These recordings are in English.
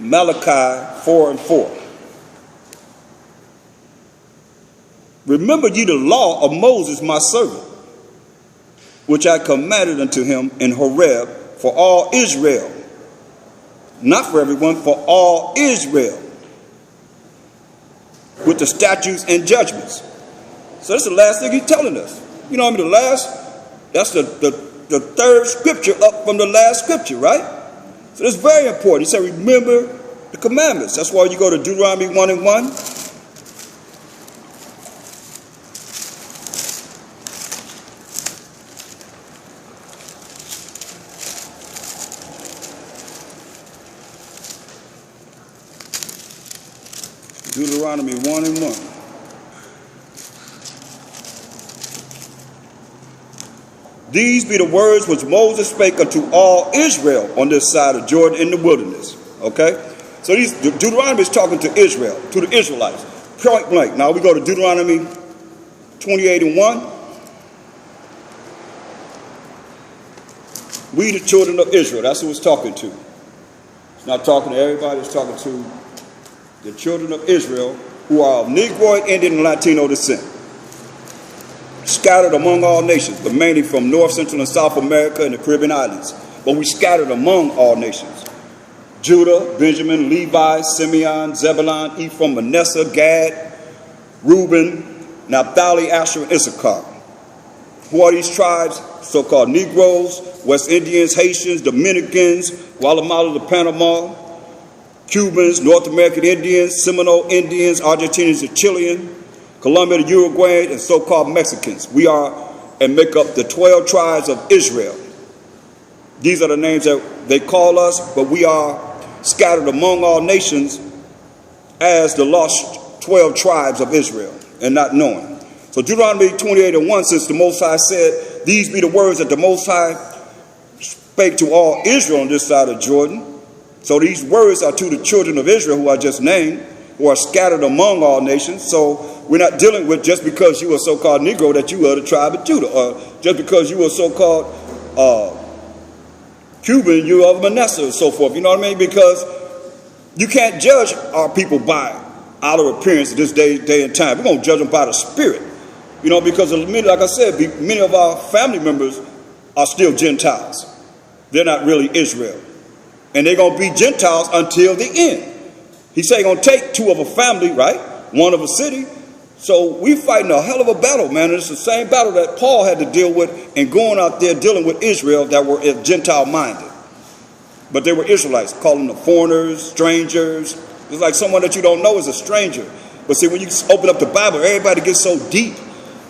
Malachi 4:4. Remember ye the law of Moses my servant, which I commanded unto him in Horeb for all Israel. Not for everyone, for all Israel, with the statutes and judgments. So that's the last thing he's telling us. You know what I mean? That's the third scripture up from the last scripture, right? So that's very important. He said, remember the commandments. That's why you go to Deuteronomy 1:1. Deuteronomy 1:1. These be the words which Moses spake unto all Israel on this side of Jordan in the wilderness. Okay? So Deuteronomy is talking to Israel, to the Israelites. Point blank. Now we go to Deuteronomy 28:1. We the children of Israel. That's who it's talking to. It's not talking to everybody. It's talking to the children of Israel who are of Negroid, Indian, and Latino descent, scattered among all nations, but mainly from North, Central, and South America and the Caribbean islands. But we scattered among all nations. Judah, Benjamin, Levi, Simeon, Zebulun, Ephraim, Manasseh, Gad, Reuben, Naphtali, Asher, and Issachar. Who are these tribes? So-called Negroes, West Indians, Haitians, Dominicans, Guatemala to Panama, Cubans, North American Indians, Seminole Indians, Argentinians and Chilean, Colombia to Uruguay, and so-called Mexicans. We are and make up the 12 tribes of Israel. These are the names that they call us, but we are scattered among all nations as the lost 12 tribes of Israel, and not knowing. So Deuteronomy 28:1 says the Most High said, these be the words that the Most High spake to all Israel on this side of Jordan. So these words are to the children of Israel who I just named, who are scattered among all nations. So we're not dealing with just because you are so-called Negro that you are the tribe of Judah, or just because you are so-called Cuban, you are Manasseh, and so forth. You know what I mean? Because you can't judge our people by outer appearance at this day and time. We're going to judge them by the Spirit. You know, because like I said, many of our family members are still Gentiles. They're not really Israel. And they're going to be Gentiles until the end. He said he's going to take two of a family, right? One of a city. So we're fighting a hell of a battle, man. And it's the same battle that Paul had to deal with and going out there dealing with Israel that were Gentile-minded. But they were Israelites, calling them foreigners, strangers. It's like someone that you don't know is a stranger. But see, when you open up the Bible, everybody gets so deep.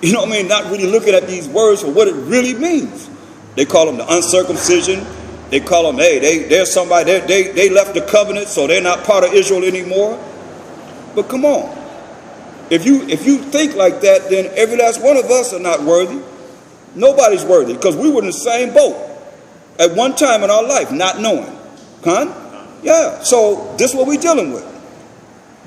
You know what I mean? Not really looking at these words for what it really means. They call them the uncircumcision. They call them, hey, they're somebody, they left the covenant, so they're not part of Israel anymore. But come on. If you think like that, then every last one of us are not worthy. Nobody's worthy, because we were in the same boat at one time in our life, not knowing. Huh? Yeah, so this is what we're dealing with.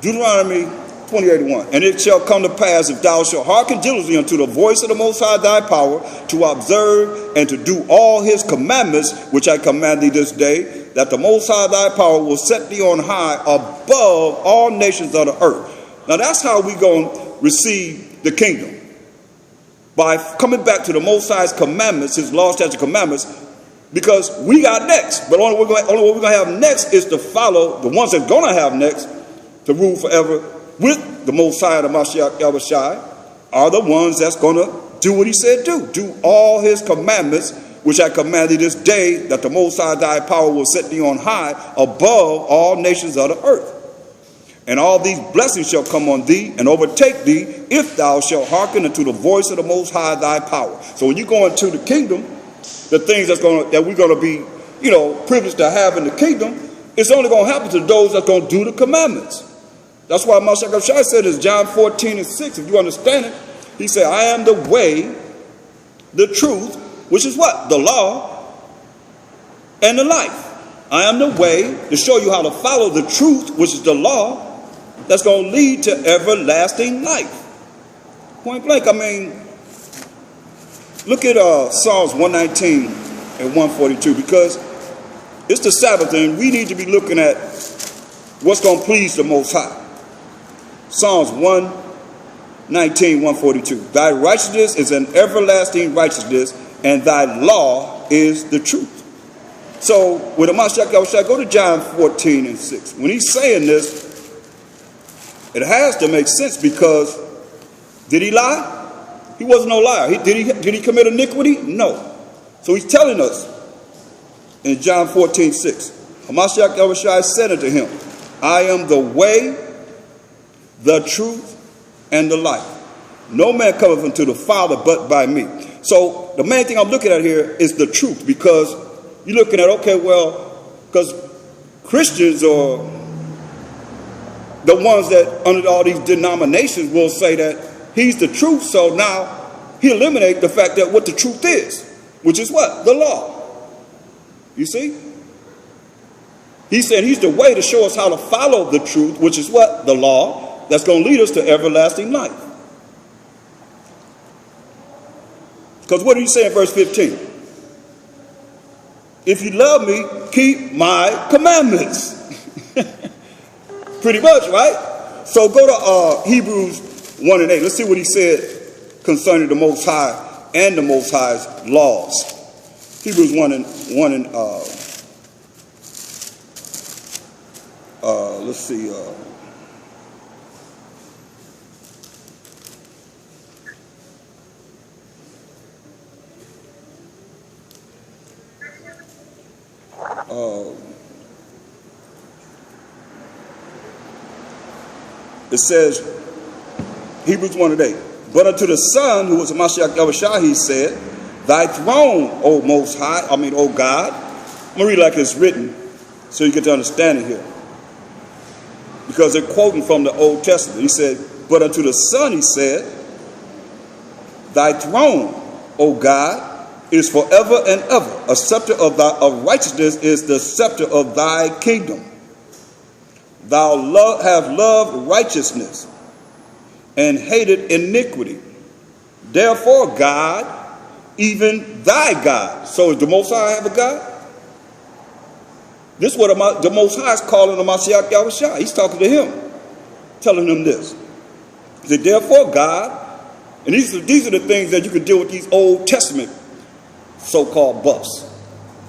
Deuteronomy 28:1. And it shall come to pass, if thou shalt hearken diligently unto the voice of the Most High thy power, to observe and to do all his commandments, which I command thee this day, that the Most High thy power will set thee on high above all nations of the earth. Now that's how we're going to receive the kingdom. By coming back to the Most High's commandments, his law, statutes, commandments, because we got next. But only what we're going to have next is to follow the ones that's going to have next to rule forever with the Most High and the Mashiach Yahushai are the ones that's going to do what he said do. Do all his commandments, which I command thee this day, that the Most High thy power will set thee on high above all nations of the earth. And all these blessings shall come on thee and overtake thee, if thou shalt hearken unto the voice of the Most High thy power. So when you go into the kingdom, the things that we're going to be, privileged to have in the kingdom, it's only going to happen to those that's going to do the commandments. That's why Mashiach Yahushua said in John 14:6, if you understand it, he said, I am the way, the truth, which is what? The law, and the life. I am the way to show you how to follow the truth, which is the law, that's going to lead to everlasting life. Point blank, I mean, look at Psalms 119 and 142, because it's the Sabbath, and we need to be looking at What's going to please the Most High? Psalms 119, 142. Thy righteousness is an everlasting righteousness, and thy law is the truth. So, with Hamashiach Yahushua, go to John 14 and 6. When he's saying this, it has to make sense, because did he lie? He wasn't no liar. Did he commit iniquity? No. So he's telling us in John 14, 6. Hamashiach Yahushua said unto him, I am the way, the truth, and the life. No man cometh unto the Father but by me. So the main thing I'm looking at here is the truth, because you're looking at, okay, well, because Christians or the ones that under all these denominations will say that he's the truth, so now he eliminates the fact that what the truth is, which is what? The law. You see? He said he's the way to show us how to follow the truth, which is what? The law, that's going to lead us to everlasting life. Because what do you say in verse 15? If you love me, keep my commandments. Pretty much, right? So go to Hebrews 1 and 8. Let's see what he said concerning the Most High and the Most High's laws. Hebrews 1 and let's see. It says, Hebrews 1 and 8, but unto the Son, who was Hamashiach Yahushua, he said, thy throne, O Most High, O God. I'm going to read like it's written so you get to understand it here. Because they're quoting from the Old Testament. He said, but unto the Son, he said, thy throne, O God, is forever and ever. A scepter of righteousness is the scepter of thy kingdom. Thou have loved righteousness and hated iniquity. Therefore, God, even thy God. So is the Most High have a God? This is what the Most High is calling the Hamashiach Yahushua. He's talking to him, telling him this. He said, therefore, God, and these are the things that you can deal with these Old Testament so-called buffs.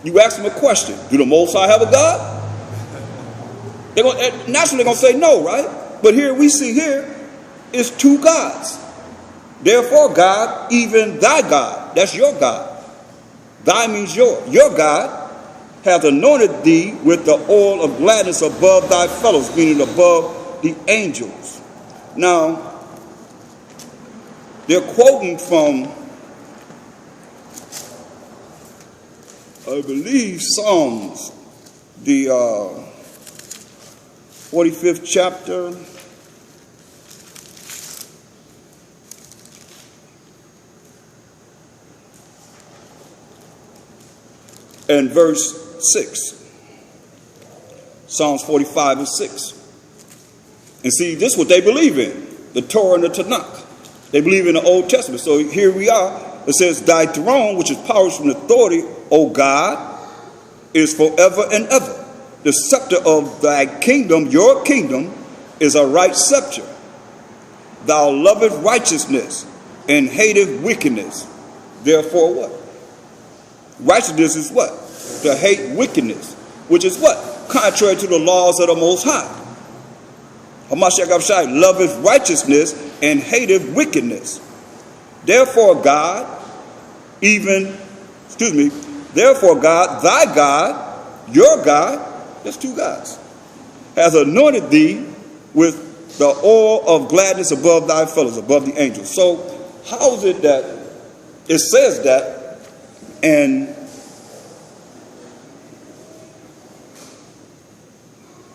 You ask them a question, do the Most High have a God? They're naturally going to say no, right? But here we see here is two gods. Therefore, God, even thy God, that's your God. Thy means your. Your God hath anointed thee with the oil of gladness above thy fellows, meaning above the angels. Now, they're quoting from, I believe, Psalms, the 45th chapter. And verse 6. Psalms 45 and 6. And see, this is what they believe in. The Torah and the Tanakh. They believe in the Old Testament. So here we are. It says, thy throne, which is power and authority, O God, is forever and ever. The scepter of thy kingdom, your kingdom, is a right scepter. Thou lovest righteousness and hateth wickedness. Therefore what? Righteousness is what? To hate wickedness. Which is what? Contrary to the laws of the Most High. Hamashiach Yahushua loveth righteousness and hateth wickedness. Therefore God, therefore God, thy God, your God, there's two gods, has anointed thee with the oil of gladness above thy fellows, above the angels. So how is it that it says that, and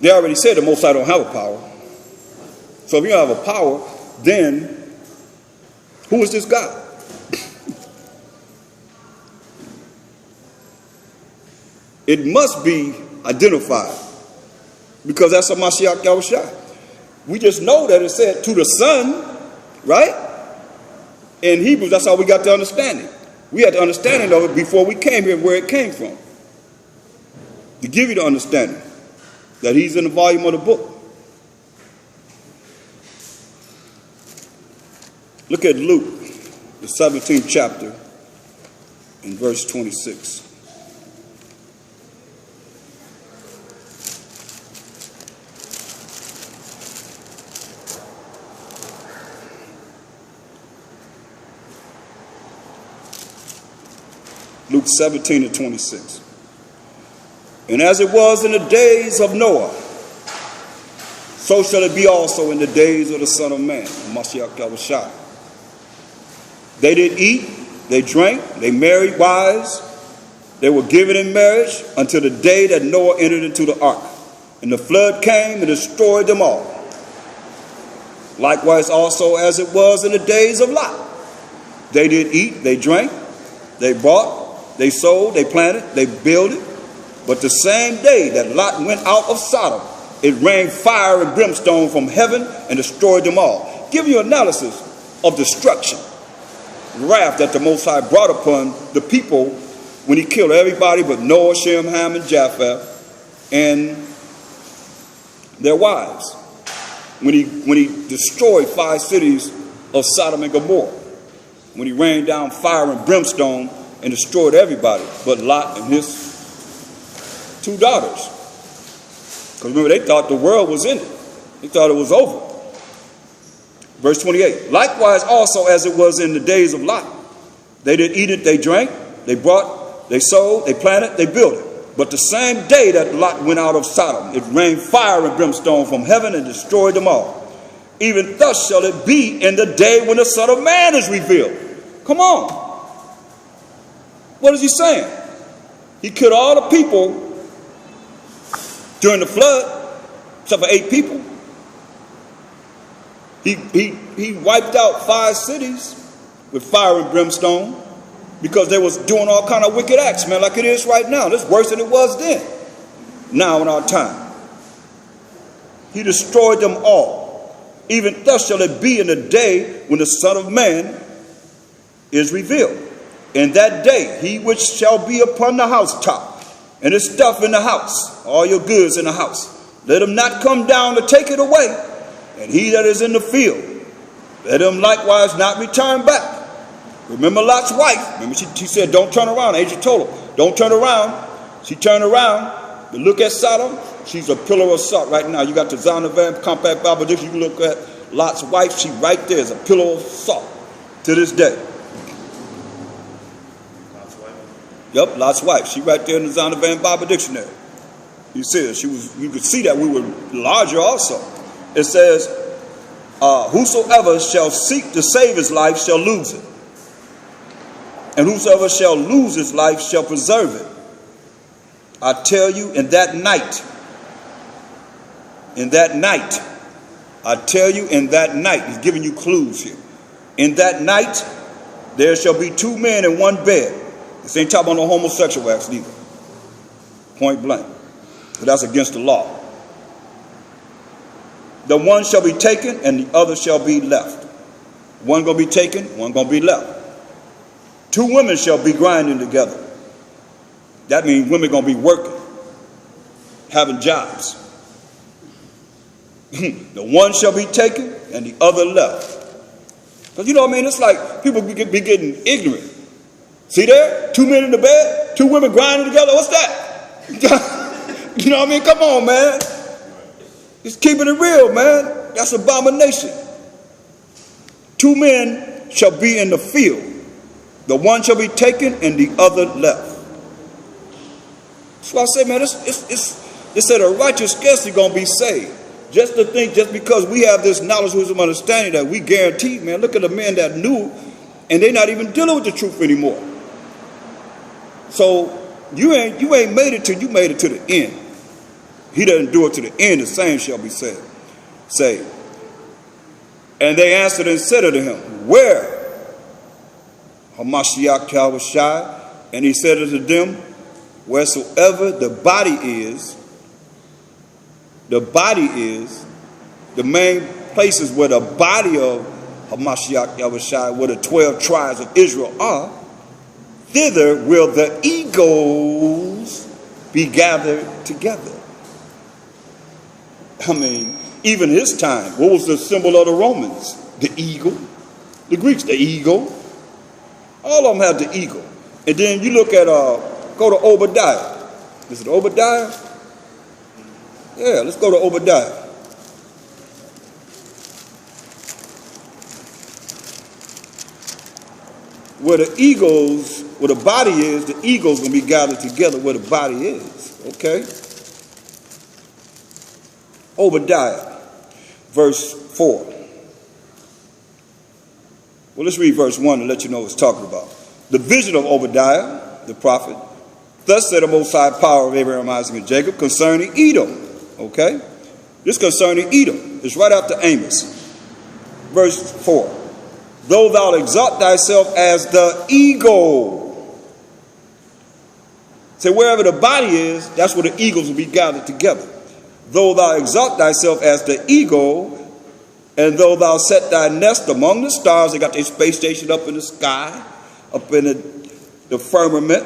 they already said the Most High don't have a power. So if you don't have a power, then who is this God? It must be identified, because that's a Hamashiach Yahushua. We just know that it said to the Son, right? In Hebrews, that's how we got the understanding. We had the understanding of it before we came here, where it came from, to give you the understanding that he's in the volume of the book. Look at Luke, the 17th chapter, in verse 26. Luke 17 and 26. And as it was in the days of Noah, so shall it be also in the days of the Son of Man, Mashiach Yahushua. They did eat, they drank, they married wives, they were given in marriage until the day that Noah entered into the ark. And the flood came and destroyed them all. Likewise also as it was in the days of Lot. They did eat, they drank, they bought, they sold, they planted, they builded. But the same day that Lot went out of Sodom, it rained fire and brimstone from heaven and destroyed them all. Give you analysis of destruction. Wrath that the Most High brought upon the people when he killed everybody but Noah, Shem, Ham, and Japheth and their wives. When he destroyed 5 cities of Sodom and Gomorrah. When he rained down fire and brimstone and destroyed everybody but Lot and his 2 daughters. Because remember, they thought the world was in it. They thought it was over. Verse 28. Likewise also as it was in the days of Lot. They did eat it, they drank, they bought, they sold, they planted, they built it. But the same day that Lot went out of Sodom, it rained fire and brimstone from heaven and destroyed them all. Even thus shall it be in the day when the Son of Man is revealed. Come on. What is he saying? He killed all the people during the flood, except for 8 people. He wiped out 5 cities with fire and brimstone because they was doing all kind of wicked acts, man, like it is right now. It's worse than it was then, now in our time. He destroyed them all. Even thus shall it be in the day when the Son of Man is revealed. In that day, he which shall be upon the housetop, and his stuff in the house, all your goods in the house, let him not come down to take it away. And he that is in the field, let him likewise not return back. Remember Lot's wife. Remember she said, don't turn around. Angel told her, don't turn around. She turned around. But look at Sodom. She's a pillar of salt right now. You got the Zondervan Compact Bible Dictionary. You can look at Lot's wife. She right there is a pillar of salt to this day. Lot's wife? Yep, Lot's wife. She right there in the Zondervan Bible Dictionary. You see, you could see that we were larger also. It says, whosoever shall seek to save his life shall lose it. And whosoever shall lose his life shall preserve it. I tell you, in that night, I tell you, in that night, he's giving you clues here. In that night, there shall be 2 men in one bed. This ain't talking about no homosexual acts neither. Point blank. But that's against the law. The one shall be taken and the other shall be left. One going to be taken, one going to be left. 2 women shall be grinding together. That means women going to be working, having jobs. The one shall be taken and the other left. Because you know what I mean? It's like people be getting ignorant. See there? 2 men in the bed, 2 women grinding together. What's that? You know what I mean? Come on, man. Just keeping it real, man. That's abomination. 2 men shall be in the field. The one shall be taken and the other left. That's why I say, man, it said a righteous scarcely going to be saved. Just to think, just because we have this knowledge, wisdom, understanding that we guarantee, man, look at the men that knew and they're not even dealing with the truth anymore. So you ain't made it till you made it to the end. He doesn't do it to the end, the same shall be saved. And they answered and said unto him, where? Hamashiach Yahushua. And he said unto them, wheresoever the body is, the main places where the body of Hamashiach Yahushua, where the 12 tribes of Israel are, thither will the eagles be gathered together. I mean, even his time, what was the symbol of the Romans? The eagle. The Greeks, the eagle. All of them have the eagle. And then you look at, go to Obadiah. Is it Obadiah? Yeah, let's go to Obadiah. Where the eagles, where the body is, the eagles going to be gathered together where the body is. Okay? Obadiah, verse 4. Well, let's read verse 1 and let you know what it's talking about. The vision of Obadiah, the prophet. Thus said the Most High power of Abraham, Isaac, and Jacob concerning Edom. Okay? This concerning Edom. It's right after Amos. Verse 4. Though thou exalt thyself as the eagle. Say, wherever the body is, that's where the eagles will be gathered together. Though thou exalt thyself as the eagle, and though thou set thy nest among the stars, they got their space station up in the sky, up in the firmament.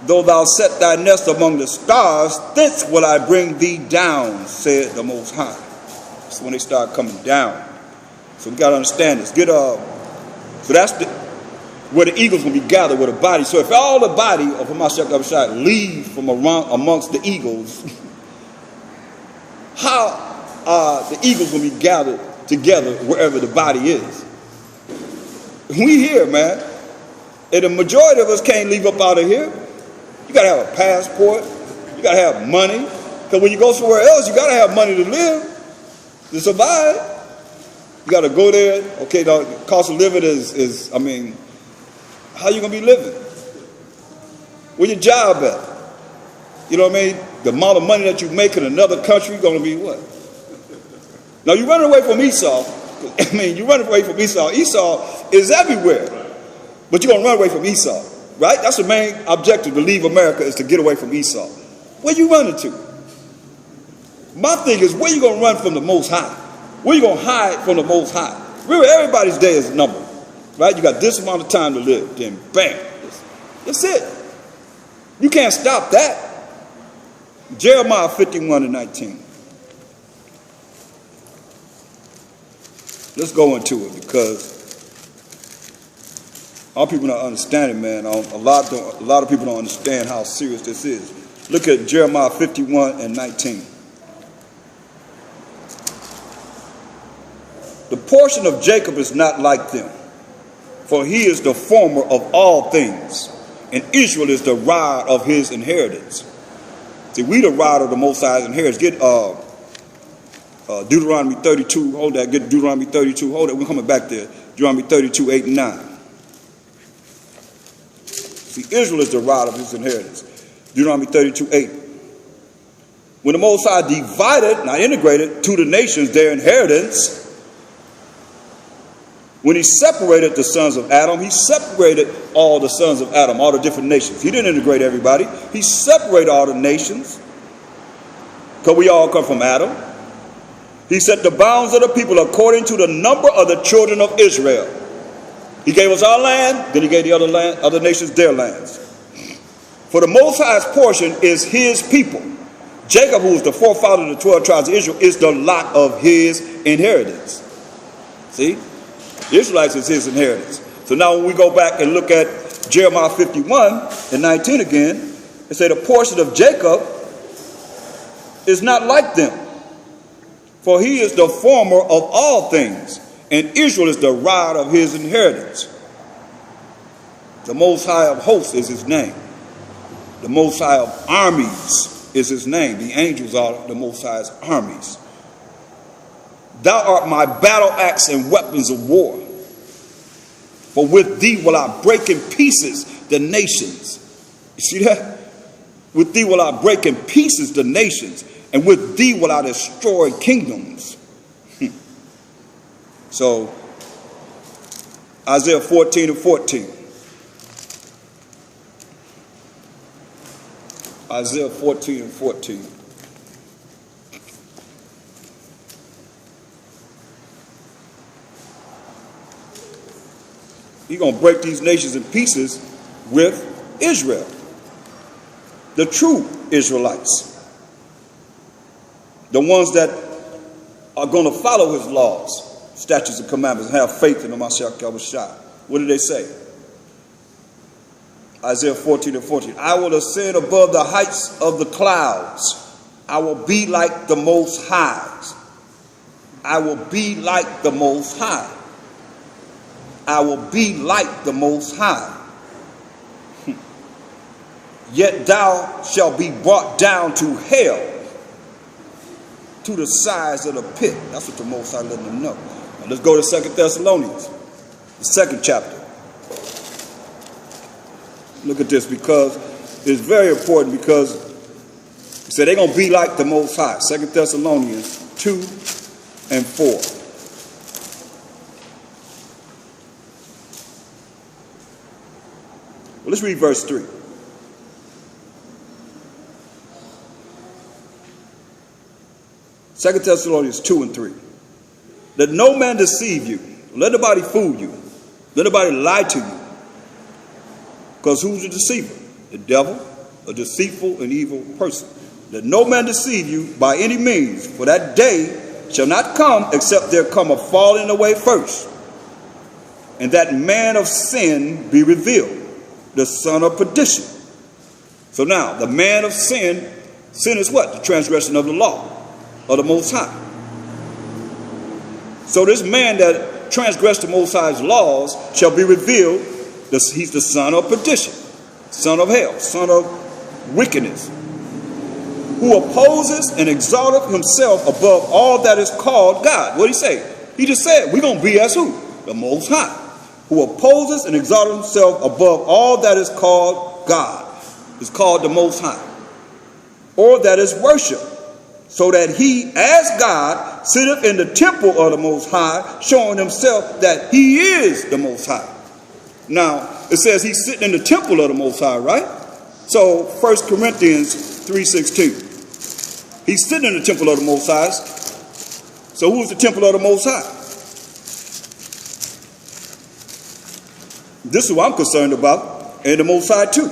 Though thou set thy nest among the stars, thence will I bring thee down, said the Most High. That's when they start coming down. So we got to understand this. So that's where the eagles will be gathered with the body. So if all the body of Hamashiach Abishai leave from amongst the eagles, how are the eagles will be gathered together wherever the body is? We here, man. And the majority of us can't leave up out of here. You got to have a passport. You got to have money. Because when you go somewhere else, you got to have money to live, to survive. You got to go there. Okay, the cost of living is how you going to be living? Where your job at? You know what I mean? The amount of money that you make in another country going to be what? Now, you're running away from Esau. You're running away from Esau. Esau is everywhere. But you're going to run away from Esau. Right? That's the main objective to leave America, is to get away from Esau. Where you running to? My thing is, where you going to run from the Most High? Where you going to hide from the Most High? Really, everybody's day is numbered. Right? You got this amount of time to live. Then bam. That's it. You can't stop that. Jeremiah 51:19. Let's go into it, because all people not understanding, man. A lot of people don't understand how serious this is. Look at Jeremiah 51:19. The portion of Jacob is not like them, for he is the former of all things, and Israel is the rod of his inheritance. See, we the rod of the Most High's inheritance. Get Deuteronomy 32. Hold that. Get Deuteronomy 32. Hold that. We're coming back there. Deuteronomy 32:8-9. See, Israel is the rod of his inheritance. Deuteronomy 32:8. When the Most High divided, not integrated, to the nations their inheritance, when he separated the sons of Adam, he separated all the sons of Adam, all the different nations. He didn't integrate everybody. He separated all the nations, because we all come from Adam. He set the bounds of the people according to the number of the children of Israel. He gave us our land, then he gave the other nations their lands. For the Most High's portion is his people. Jacob, who is the forefather of the 12 tribes of Israel, is the lot of his inheritance. See? The Israelites is his inheritance. So now when we go back and look at Jeremiah 51:19 again, it say the portion of Jacob is not like them, for he is the former of all things, and Israel is the rod of his inheritance. The Most High of hosts is his name. The Most High of armies is his name. The angels are the Most High's armies. Thou art my battle axe and weapons of war. For with thee will I break in pieces the nations. You see that? With thee will I break in pieces the nations, and with thee will I destroy kingdoms. So, Isaiah 14:14. Isaiah 14:14. He's going to break these nations in pieces with Israel, the true Israelites. The ones that are going to follow his laws, statutes, and commandments, and have faith in the Mashiach Yahushua. What did they say? Isaiah 14:14. I will ascend above the heights of the clouds. I will be like the Most High. I will be like the Most High. I will be like the Most High. Yet thou shalt be brought down to hell, to the sides of the pit. That's what the Most High letting them know. Now let's go to 2 Thessalonians, the 2nd chapter. Look at this, because it's very important, because he said they're going to be like the Most High. 2 Thessalonians 2 and 4. Well, let's read verse 3. Second Thessalonians 2 and 3. Let no man deceive you. Let nobody fool you. Let nobody lie to you. Because who's the deceiver? The devil, a deceitful and evil person. Let no man deceive you by any means, for that day shall not come except there come a falling away first, and that man of sin be revealed, the son of perdition. So now, the man of sin is what? The transgression of the law of the Most High. So this man that transgressed the Most High's laws shall be revealed. He's the son of perdition, son of hell, son of wickedness, who opposes and exalteth himself above all that is called God. What did he say? He just said, we're going to be as who? The Most High, who opposes and exalteth himself above all that is called God. Is called the Most High, or that is worship, so that he, as God, sitteth in the temple of the Most High, showing himself that he is the Most High. Now, it says he's sitting in the temple of the Most High, right? So, 1 Corinthians 3:16. He's sitting in the temple of the Most High. So, who's the temple of the Most High? This is what I'm concerned about, and the Most High too.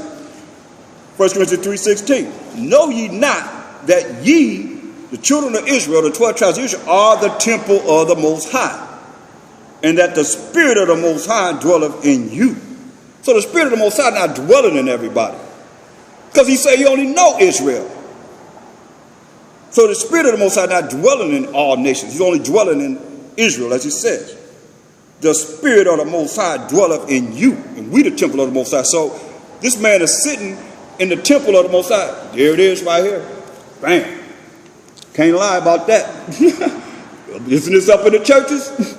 1 Corinthians 3:16. Know ye not that ye, the children of Israel, the 12 tribes of Israel, are the temple of the Most High, and that the Spirit of the Most High dwelleth in you. So the Spirit of the Most High not dwelling in everybody, because he said you only know Israel. So the Spirit of the Most High not dwelling in all nations. He's only dwelling in Israel, as he says. The Spirit of the Most High dwelleth in you, and we the temple of the Most High. So this man is sitting in the temple of the Most High. There it is right here. Bam. Can't lie about that. Isn't this up in the churches?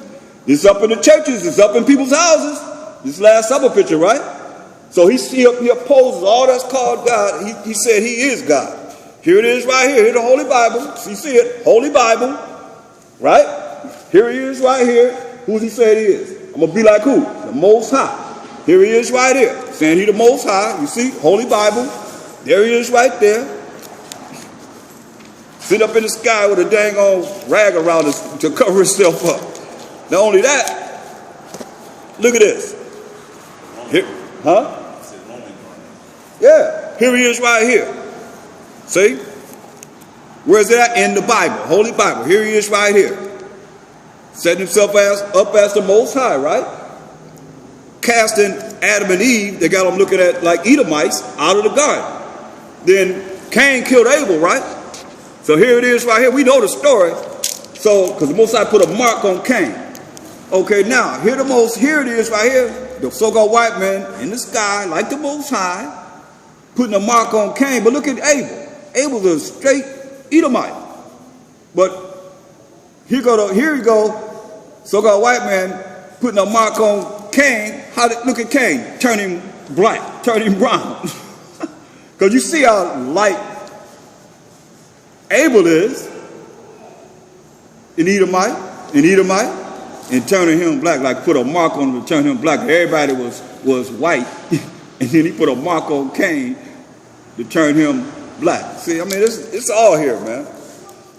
It's up in the churches. It's up in people's houses. This Last Supper picture, right? So he opposes all that's called God. He said he is God. Here it is right here. Here's the Holy Bible. You see it? Holy Bible. Right? Here he is right here. Who does he say he is? I'm going to be like who? The Most High. Here he is right here. Saying he the Most High. You see? Holy Bible. There he is right there. Sit up in the sky with a dang old rag around us to cover himself up. Not only that, look at this. Here, huh? Yeah, here he is right here. See? Where's that? In the Bible, Holy Bible. Here he is right here. Setting himself up as the Most High, right? Casting Adam and Eve, they got them looking at like Edomites out of the garden. Then Cain killed Abel, right? So here it is right here. We know the story. So, because the Most High put a mark on Cain. Okay, now, here it is right here. The so-called white man in the sky, like the Most High, putting a mark on Cain. But look at Abel. Abel's a straight Edomite. But here you go, so-called white man putting a mark on Cain. Look at Cain, turn him black, turn him brown. Because you see how light Abel is, an Edomite, and turning him black, like put a mark on him and turn him black. Everybody was white, and then he put a mark on Cain to turn him black. See, I mean, it's all here, man.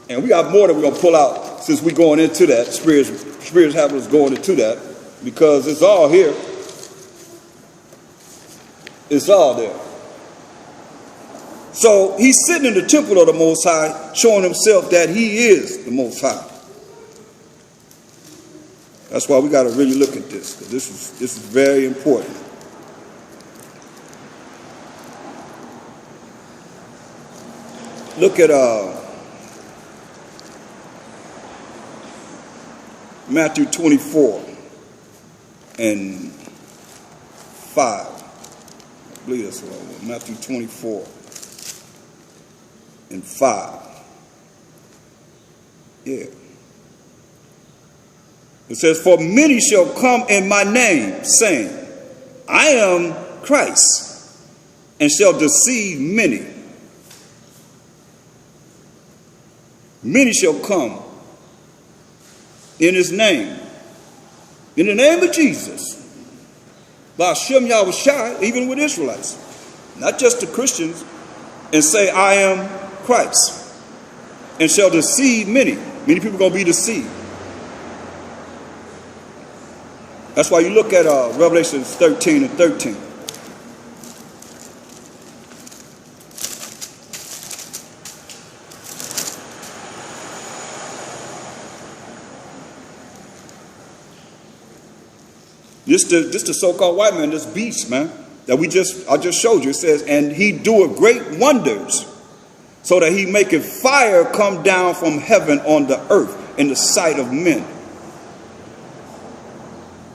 And we got more that we're going to pull out since we're going into that. Spirits having us going into that, because it's all here. It's all there. So he's sitting in the temple of the Most High, showing himself that he is the Most High. That's why we got to really look at this, because this is very important. Look at Matthew 24 and 5. I believe that's what I want. Matthew 24 and 5. Yeah. It says, for many shall come in my name, saying, I am Christ, and shall deceive many. Many shall come in his name, in the name of Jesus, by Hashem Yahushua, even with Israelites, not just the Christians, and say, I am Christ, and shall deceive many. Many people are going to be deceived. That's why you look at Revelation 13 and 13. This the so-called white man, this beast, man, that I just showed you. It says, and he doeth great wonders, so that he maketh fire come down from heaven on the earth in the sight of men.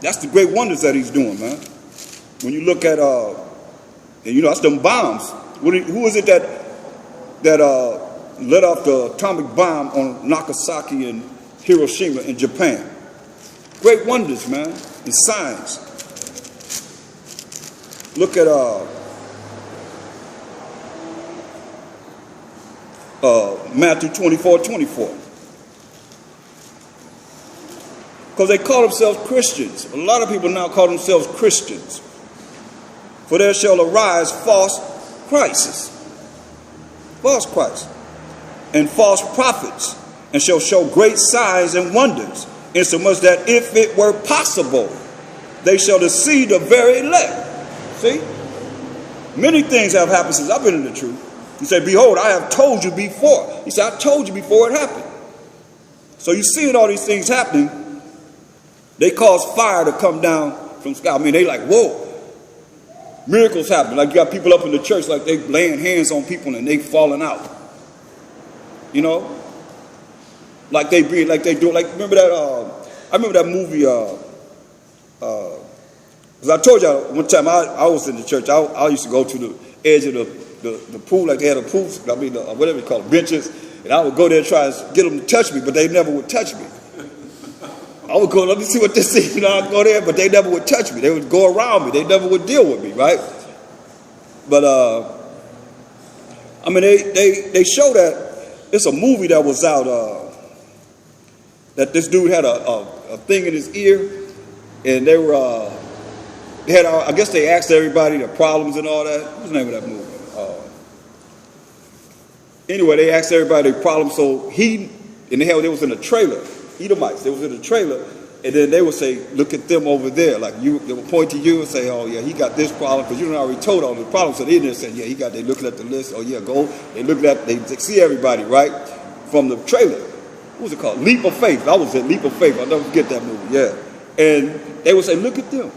That's the great wonders that he's doing, man. When you look at, and you know, that's them bombs. Who is it that let off the atomic bomb on Nagasaki and Hiroshima in Japan? Great wonders, man, and signs. Look at Matthew 24:24. Because they call themselves Christians. A lot of people now call themselves Christians. For there shall arise false Christs, and false prophets, and shall show great signs and wonders, insomuch that if it were possible, they shall deceive the very elect. See? Many things have happened since I've been in the truth. He said, behold, I have told you before. He said, I told you before it happened. So you're seeing all these things happening. They cause fire to come down from the sky. I mean, they like, whoa. Miracles happen. Like you got people up in the church, like they laying hands on people and they falling out. You know? Like they do. Like, remember that, I remember that movie, because I told y'all one time I was in the church. I used to go to the edge of the pool, like they had a pool, I mean, whatever you call it, benches. And I would go there and try to get them to touch me, but they never would touch me. I would go, let me see what this is. You know, I'd go there, but they never would touch me. They would go around me. They never would deal with me, right? But, I mean, they show that it's a movie that was out, that this dude had a thing in his ear, and they were, I guess they asked everybody their problems and all that. What's the name of that movie? Anyway, they asked everybody their problems, so they was in a trailer. Edomites, they was in a trailer, and then they would say, look at them over there. Like they would point to you and say, oh yeah, he got this problem, because you done already told all the problems. So they didn't say, yeah, they looking at the list. Oh yeah, go. They see everybody, right? From the trailer. What was it called? Leap of Faith. I was at Leap of Faith. I'll never forget that movie, yeah. And they would say, look at them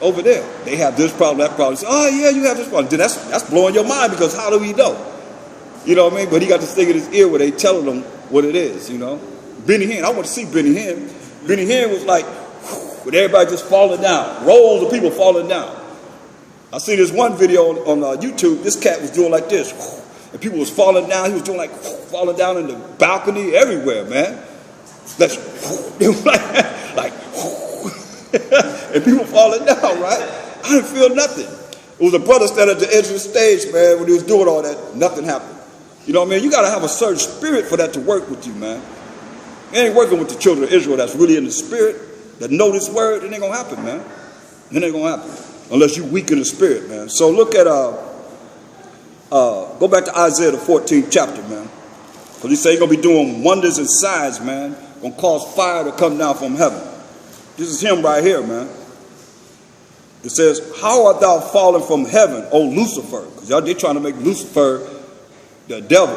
over there. They have this problem, that problem. Say, oh yeah, you have this problem. Then that's blowing your mind, because how do we know? You know what I mean? But he got this thing in his ear where they telling him what it is, you know? Benny Hinn, I want to see Benny Hinn. Benny Hinn was like, with everybody just falling down, rolls of people falling down. I see this one video on YouTube. This cat was doing like this, and people was falling down. He was doing like falling down in the balcony, everywhere, man. That's like, and people falling down, right? I didn't feel nothing. It was a brother standing at the edge of the stage, man, when he was doing all that. Nothing happened. You know what I mean? You got to have a certain spirit for that to work with you, man. It ain't working with the children of Israel that's really in the spirit, that know this word. It ain't going to happen, man. It ain't going to happen unless you weaken the spirit, man. So look at, go back to Isaiah the 14th chapter, man. Because he said he's going to be doing wonders and signs, man. Going to cause fire to come down from heaven. This is him right here, man. It says, how art thou fallen from heaven, O Lucifer? Because y'all, they're trying to make Lucifer the devil,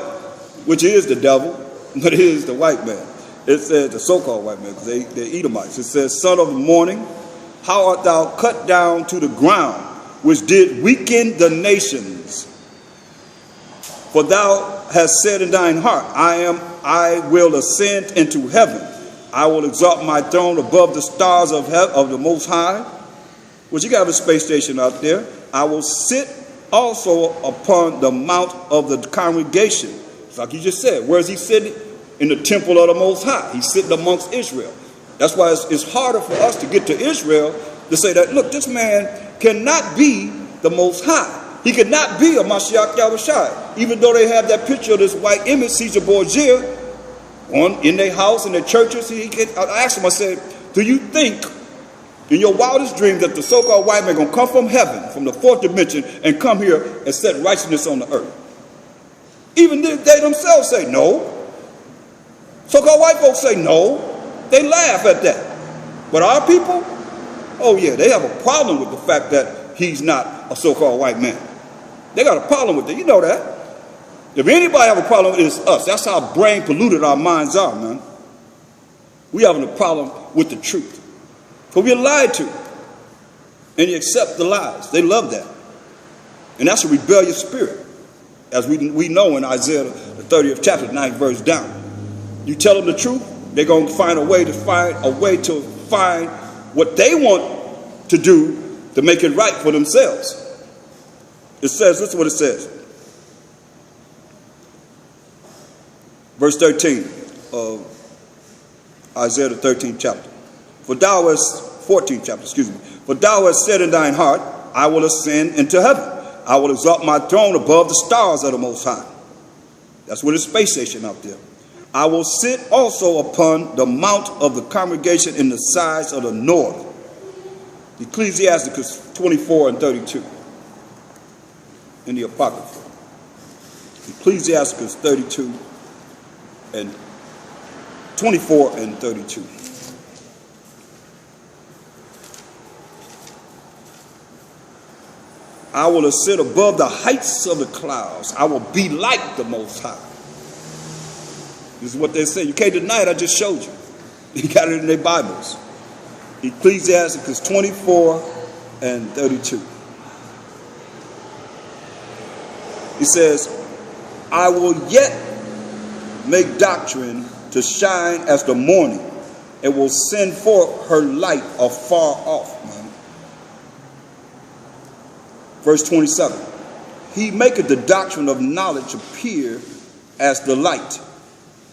which is the devil, but it is the white man. It says the so-called white man, because they're Edomites. It says, son of the morning, how art thou cut down to the ground, which did weaken the nations? For thou hast said in thine heart, I will ascend into heaven. I will exalt my throne above the stars of the Most High. Which you got a space station out there. I will sit also upon the mount of the congregation. It's like you just said. Where is he sitting? In the temple of the Most High. He's sitting amongst Israel. That's why it's harder for us to get to Israel to say that, look, this man cannot be the Most High. He could not be a Mashiach Yahushua. Even though they have that picture of this white image, Caesar Borgia, in their house, in their churches. I asked him, I said, do you think in your wildest dreams that the so-called white man going to come from heaven, from the fourth dimension, and come here and set righteousness on the earth? Even they themselves say no. So-called white folks say no. They laugh at that. But our people, oh yeah, they have a problem with the fact that he's not a so-called white man. They got a problem with it. You know that. If anybody have a problem, it's us. That's how brain polluted our minds are, man. We having a problem with the truth. Because we're lied to. And you accept the lies. They love that. And that's a rebellious spirit. As we know in Isaiah, the 30th chapter, 9th verse down. You tell them the truth, they're going to find a way to find what they want to do to make it right for themselves. It says, listen what it says. Verse 13 of Isaiah the 13th chapter. For thou hast, 14th chapter, excuse me. For thou hast said in thine heart, I will ascend into heaven. I will exalt my throne above the stars of the Most High. That's where the space station out there. I will sit also upon the mount of the congregation in the sides of the north. Ecclesiasticus 24 and 32 in the Apocrypha. Ecclesiasticus 32 and 24 and 32. I will ascend above the heights of the clouds. I will be like the Most High. This is what they say. You can't deny it. I just showed you. You got it in their Bibles. Ecclesiasticus 24 and 32. He says, I will yet make doctrine to shine as the morning, and will send forth her light afar off. Man. Verse 27. He maketh the doctrine of knowledge appear as the light,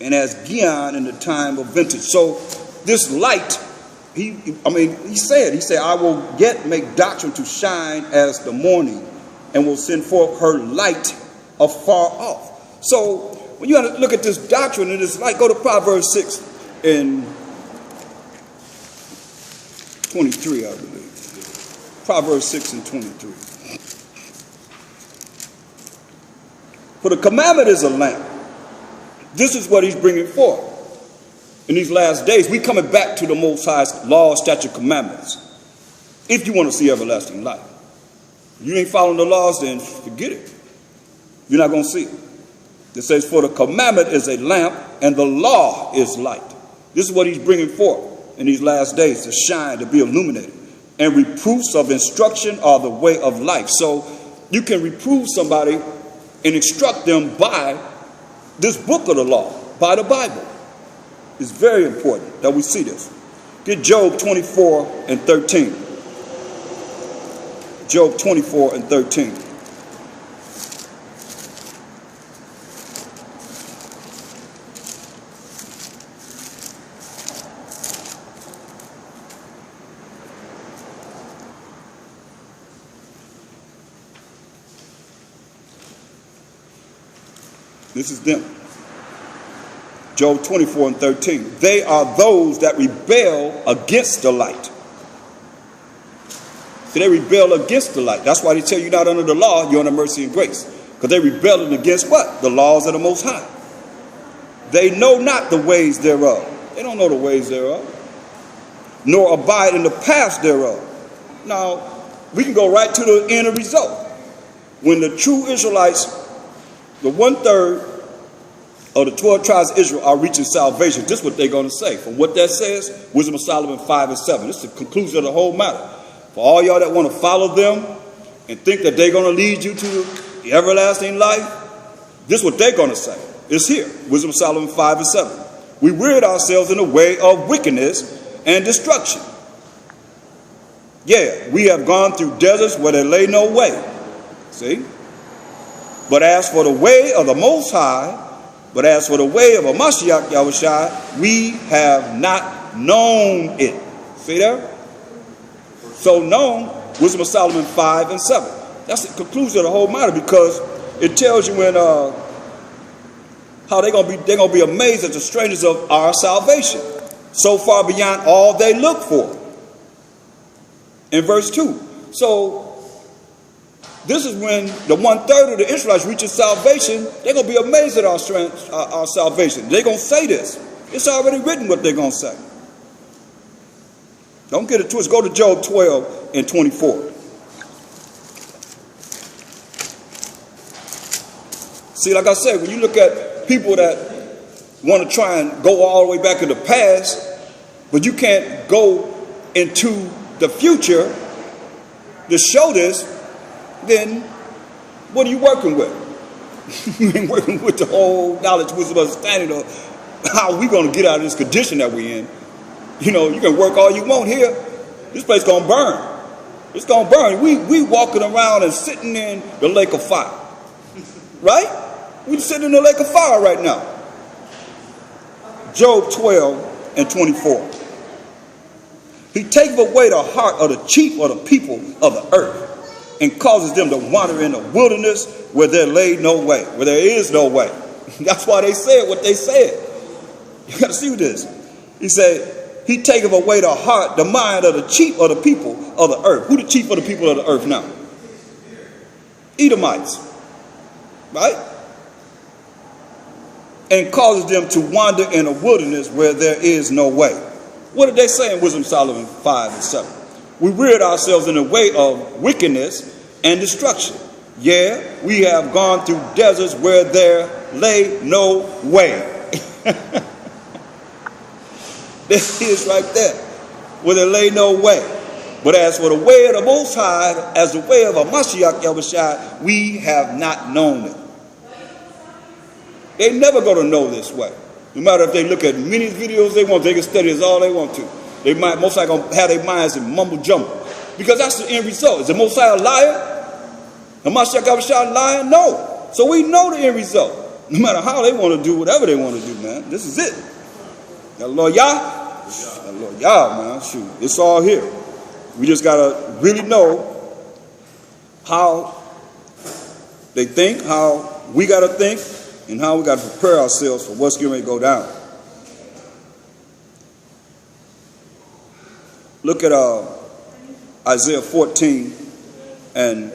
and as Gion in the time of vintage. So this light, he said, I will yet make doctrine to shine as the morning, and will send forth her light afar off. So when you look at this doctrine and this light, go to Proverbs 6 and 23, I believe. Proverbs 6 and 23. For the commandment is a lamp. This is what he's bringing forth. In these last days, we coming back to the Most High's law, statute, commandments. If you want to see everlasting life. If you ain't following the laws, then forget it. You're not going to see it. It says, for the commandment is a lamp, and the law is light. This is what he's bringing forth in these last days, to shine, to be illuminated. And reproofs of instruction are the way of life. So you can reprove somebody and instruct them by this book of the law, by the Bible. It's very important that we see this. Get Job 24 and 13. Job 24 and 13. This is them. Job 24 and 13. They are those that rebel against the light. So they rebel against the light. That's why they tell you not under the law, you're under mercy and grace. Because they rebelling against what? The laws of the Most High. They know not the ways thereof. They don't know the ways thereof. Nor abide in the paths thereof. Now, we can go right to the end result. When the true Israelites the 1/3 of the 12 tribes of Israel are reaching salvation. This is what they're going to say. From what that says, Wisdom of Solomon 5 and 7. This is the conclusion of the whole matter. For all y'all that want to follow them and think that they're going to lead you to the everlasting life, this is what they're going to say. It's here. Wisdom of Solomon 5 and 7. We wearied ourselves in the way of wickedness and destruction. Yeah, we have gone through deserts where there lay no way. See? But as for the way of the Most High, but as for the way of a Mashiach Yahushua, we have not known it. See there? So known, Wisdom of Solomon 5 and 7. That's the conclusion of the whole matter, because it tells you when how they're gonna be amazed at the strangers of our salvation, so far beyond all they look for. In verse 2. So this is when the 1/3 of the Israelites reaches salvation. They're going to be amazed at our salvation. They're going to say this. It's already written what they're going to say. Don't get it twisted. Go to Job 12 and 24. See, like I said, when you look at people that want to try and go all the way back in the past, but you can't go into the future to show this, then what are you working with? You ain't working with the whole knowledge, wisdom, understanding of how we going to get out of this condition that we're in. You know, you can work all you want here. This place going to burn. It's going to burn. We walking around and sitting in the lake of fire. Right? We sitting in the lake of fire right now. Job 12 and 24. He taketh away the heart of the chief of the people of the earth, and causes them to wander in the wilderness where there lay no way, where there is no way. That's why they said what they said. You got to see this. He said, he taketh away the heart, the mind of the chief of the people of the earth. Who the chief of the people of the earth now? Edomites. Right? And causes them to wander in a wilderness where there is no way. What did they say in Wisdom of Solomon 5 and 7? We reared ourselves in the way of wickedness and destruction. Yeah, we have gone through deserts where there lay no way. There it is right there, where there lay no way. But as for the way of the Most High, as the way of a Mashiach Yahushua, we have not known it. They never going to know this way. No matter if they look at many videos they want, they can study this all they want to. They might most likely gonna have their minds in mumble jumble, because that's the end result. Is the Most High a liar? The Mashiach Yahushua lying? No. So we know the end result. No matter how they want to do whatever they want to do, man. This is it. Hallelujah. Hallelujah, man. Shoot, it's all here. We just gotta really know how they think, how we gotta think, and how we gotta prepare ourselves for what's going to go down. Look at Isaiah 14 and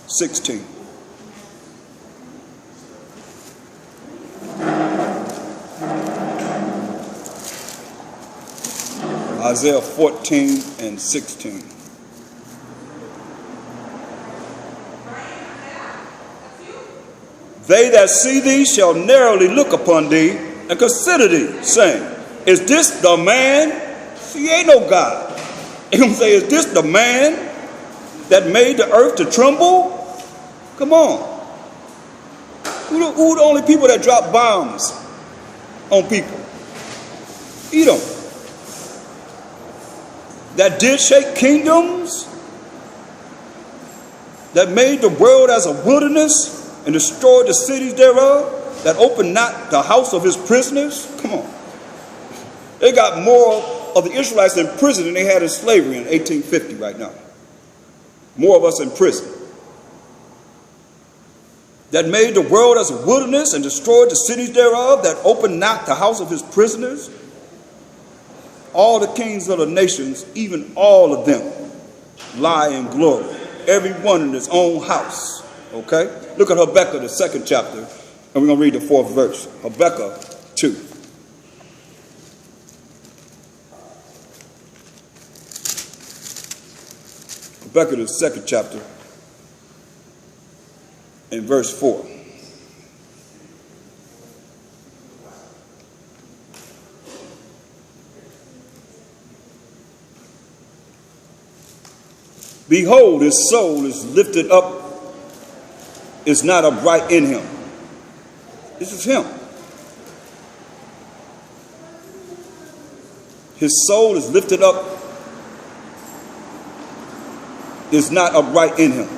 16. Isaiah 14 and 16. They that see thee shall narrowly look upon thee and consider thee, saying, is this the man? See, ain't no God. They're going to say, is this the man that made the earth to tremble? Come on. Who the only people that drop bombs on people? Edom. That did shake kingdoms? That made the world as a wilderness and destroyed the cities thereof? That opened not the house of his prisoners? Come on. They got more of the Israelites in prison than they had in slavery in 1850 right now. More of us in prison. That made the world as a wilderness and destroyed the cities thereof, that opened not the house of his prisoners. All the kings of the nations, even all of them, lie in glory. Every one in his own house. Okay? Look at Habakkuk, the 2nd chapter, and we're going to read the 4th verse. Habakkuk 2. Habakkuk, the 2nd chapter, in verse 4. Behold, his soul is lifted up, is not upright in him. This is him. His soul is lifted up, is not upright in him.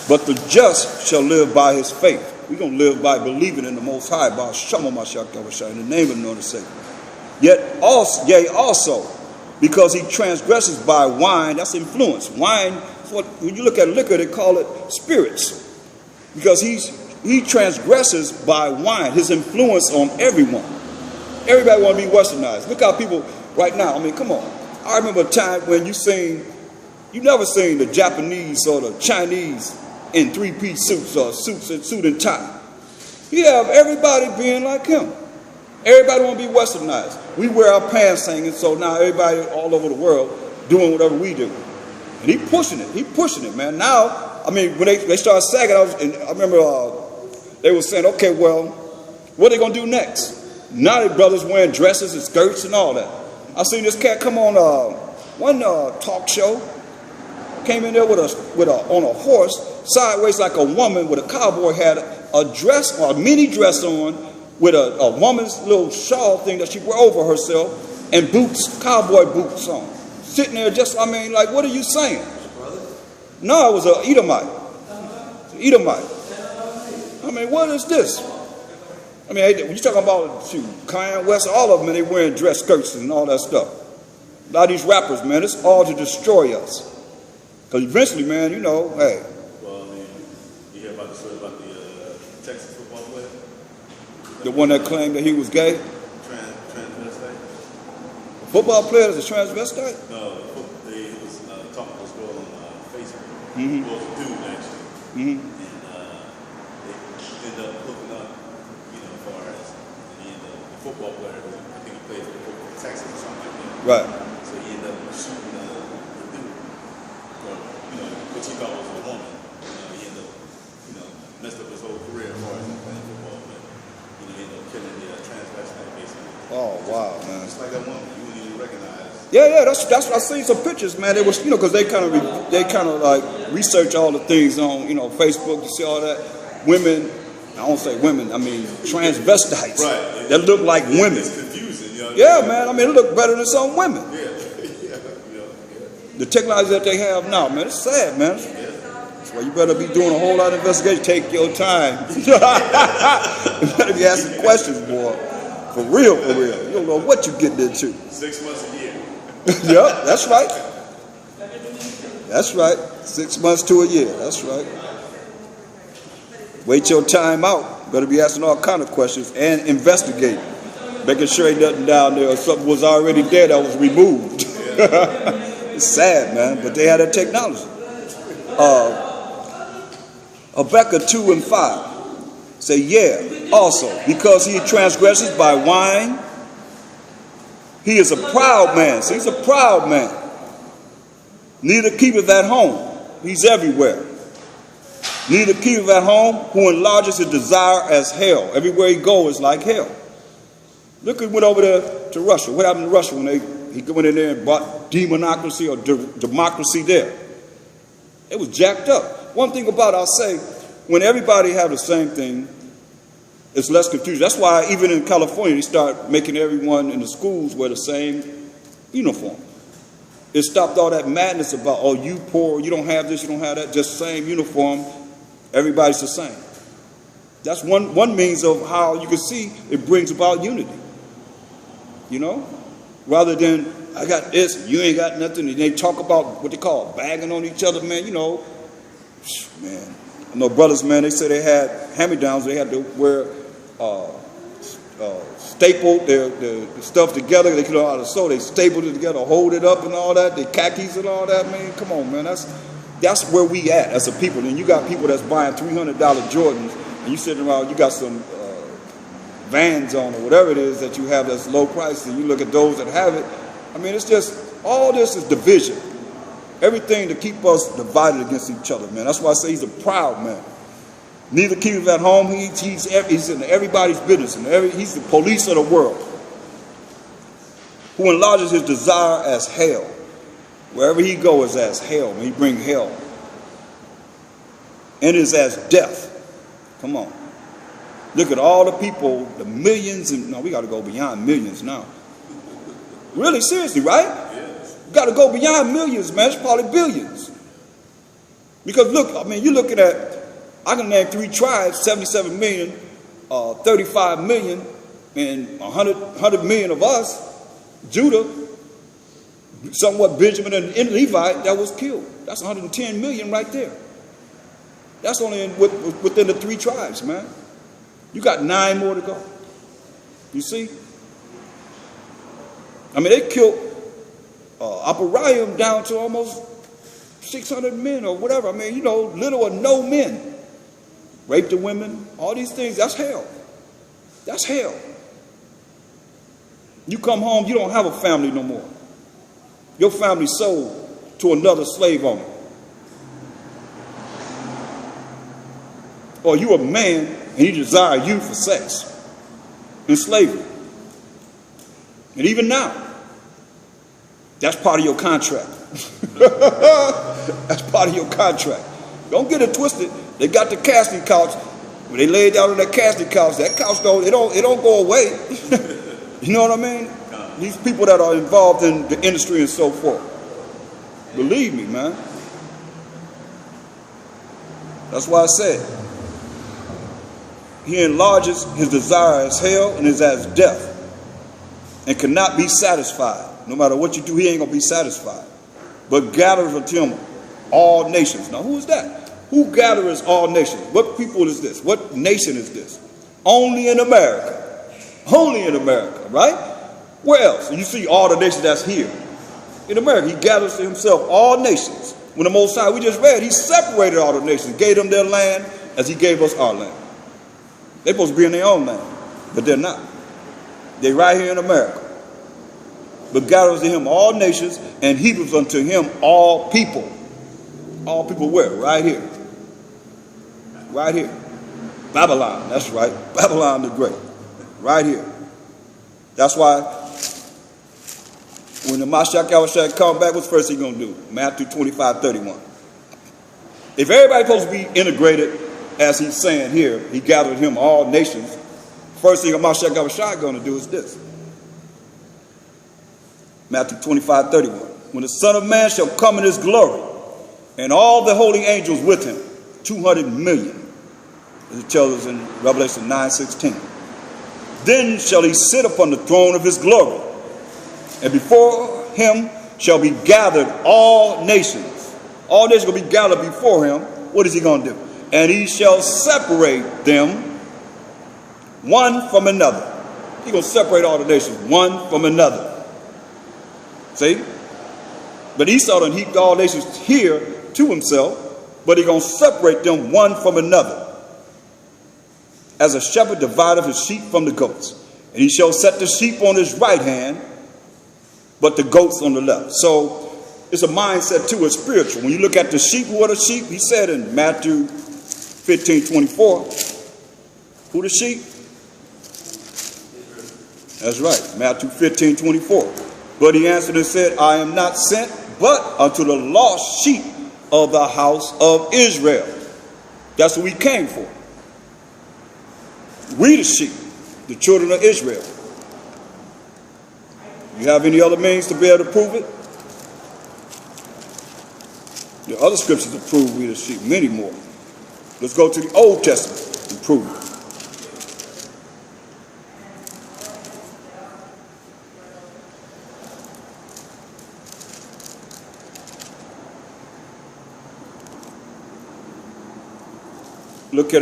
But the just shall live by his faith. We're going to live by believing in the Most High, by Shama Mashak, in the name of the Lord Savior. Yea, also, because he transgresses by wine, that's influence. Wine, when you look at liquor, they call it spirits. Because he transgresses by wine, his influence on everyone. Everybody want to be westernized. Look how people right now, I mean, come on. I remember a time when you never seen the Japanese or the Chinese in three-piece suits or suit and tie. You have everybody being like him. Everybody want to be westernized. We wear our pants hanging, so now everybody all over the world doing whatever we do. And he pushing it, man. Now, I mean, when they started sagging, I remember they were saying, okay, well, what are they going to do next? Now the brothers wearing dresses and skirts and all that. I seen this cat come on one talk show, came in there on a horse, sideways like a woman with a cowboy hat, a dress or a mini dress on, with a woman's little shawl thing that she wore over herself, and boots, cowboy boots on. Sitting there just, I mean, like, what are you saying? No, it was an Edomite. I mean, what is this? I mean, when you're talking about Kanye West, all of them, and they wearing dress skirts and all that stuff. A lot of these rappers, man, it's all to destroy us. Because eventually, man, you know, hey. Well, I mean, you hear about the story about the Texas football player? The one that claimed that he was gay? Transvestite? A football player is a transvestite? No, he was talking to this girl on Facebook. Mm-hmm. Well, a dude, actually. Mm-hmm. And they ended up hooking up, you know, as far as the football player, I think he played for Texas or something like that. Right. So he ended up shooting the dude, or, you know, which he thought was a woman. He ended up, you know, messed up his whole career as far as playing football, but he ended up killing the transvestite basically. Oh, wow, man. Just like that woman, you wouldn't even recognize. Yeah, that's what I seen some pictures, man. It was, you know, because they kind of like research all the things on, you know, Facebook. You see all that women. I don't say women. I mean transvestites. Right. That look like women. It's confusing. You know, yeah, man. I mean, it look better than some women. Yeah. The technology that they have now, man, it's sad, man. That's why you better be doing a whole lot of investigation. Take your time. You better be asking questions, boy. For real. You don't know what you're getting into. 6 months a year. Yep, that's right. That's right. 6 months to a year. That's right. Wait your time out. Better be asking all kind of questions and investigating. Making sure ain't nothing down there or something was already there that was removed. It's sad, man, but they had that technology. Habakkuk 2 and 5 say, yeah, also, because he transgresses by wine, he is a proud man. So he's a proud man. Neither keepeth at home. He's everywhere. Neither keepeth at home, who enlarges his desire as hell. Everywhere he goes is like hell. Look, he went over there to Russia. What happened to Russia when he went in there and brought democracy or democracy there? It was jacked up. One thing about it, I'll say, when everybody have the same thing, it's less confusion. That's why even in California, they start making everyone in the schools wear the same uniform. It stopped all that madness about, oh, you poor, you don't have this, you don't have that, just same uniform. Everybody's the same. That's one means of how you can see it brings about unity. You know? Rather than, I got this, you ain't got nothing, and they talk about what they call bagging on each other, man, you know. Man, I know brothers, man, they say they had hand-me-downs, they had to wear stapled the stuff together. They could know how to sew. They stapled it together, hold it up and all that. The khakis and all that, man. Come on, man. That's where we at as a people. And you got people that's buying $300 Jordans, and you sitting around, you got some Vans on or whatever it is that you have that's low price, and you look at those that have it. I mean, it's just, all this is division. Everything to keep us divided against each other, man. That's why I say he's a proud man. Neither keepeth at home. He's in everybody's business. And he's the police of the world, who enlarges his desire as hell. Wherever he goes as hell. He bring hell. And is as death. Come on. Look at all the people, the millions, and no, we got to go beyond millions now. Really, seriously, right? Yes. We got to go beyond millions, man. It's probably billions. Because look, I mean, you're looking at, I can name 3 tribes, 77 million, 35 million, and 100 million of us. Judah, somewhat Benjamin and Levi, that was killed. That's 110 million right there. That's only within the 3 tribes, man. You got 9 more to go. You see? I mean, they killed Apariam down to almost 600 men or whatever. I mean, you know, little or no men. Raped the women, all these things. That's hell. That's hell. You come home, you don't have a family no more. Your family sold to another slave owner. Or you a man and he desire you for sex in slavery. And even now, that's part of your contract. That's part of your contract. Don't get it twisted. They got the casting couch. When they lay down on that casting couch, it don't go away. You know what I mean? These people that are involved in the industry and so forth. Believe me, man. That's why I said, he enlarges his desire as hell and is as death, and cannot be satisfied. No matter what you do, he ain't going to be satisfied. But gathereth unto him all nations. Now, who is that? Who gathers all nations? What people is this? What nation is this? Only in America. Only in America, right? Where else? And you see all the nations that's here. In America, he gathers to himself all nations. When the Most High, we just read, he separated all the nations, gave them their land as he gave us our land. They're supposed to be in their own land, but they're not. They're right here in America. But gathers to him all nations, and heapeth unto him all people. All people where? Right here. Right here. Babylon, that's right. Babylon the Great. Right here. That's why when the Mashiach Yahushua come back, what's the first thing he's going to do? Matthew 25:31. If everybody's supposed to be integrated, as he's saying here, he gathered him all nations, first thing Mashiach Yahushua is going to do is this. Matthew 25:31. When the Son of Man shall come in his glory, and all the holy angels with him, 200 million, as it tells us in Revelation 9:16. Then shall he sit upon the throne of his glory, and before him shall be gathered all nations. All nations will be gathered before him. What is he going to do? And he shall separate them one from another. He's going to separate all the nations one from another. See? But Esau done heaped all nations here to himself, but he's going to separate them one from another. As a shepherd divideth his sheep from the goats. And he shall set the sheep on his right hand, but the goats on the left. So it's a mindset too, it's spiritual. When you look at the sheep, who are the sheep? He said in Matthew 15:24, who the sheep? That's right, Matthew 15:24. But he answered and said, I am not sent but unto the lost sheep of the house of Israel. That's what we came for. We the sheep, the children of Israel. You have any other means to be able to prove it? There are other scriptures to prove we the sheep, many more. Let's go to the Old Testament and prove it. Look at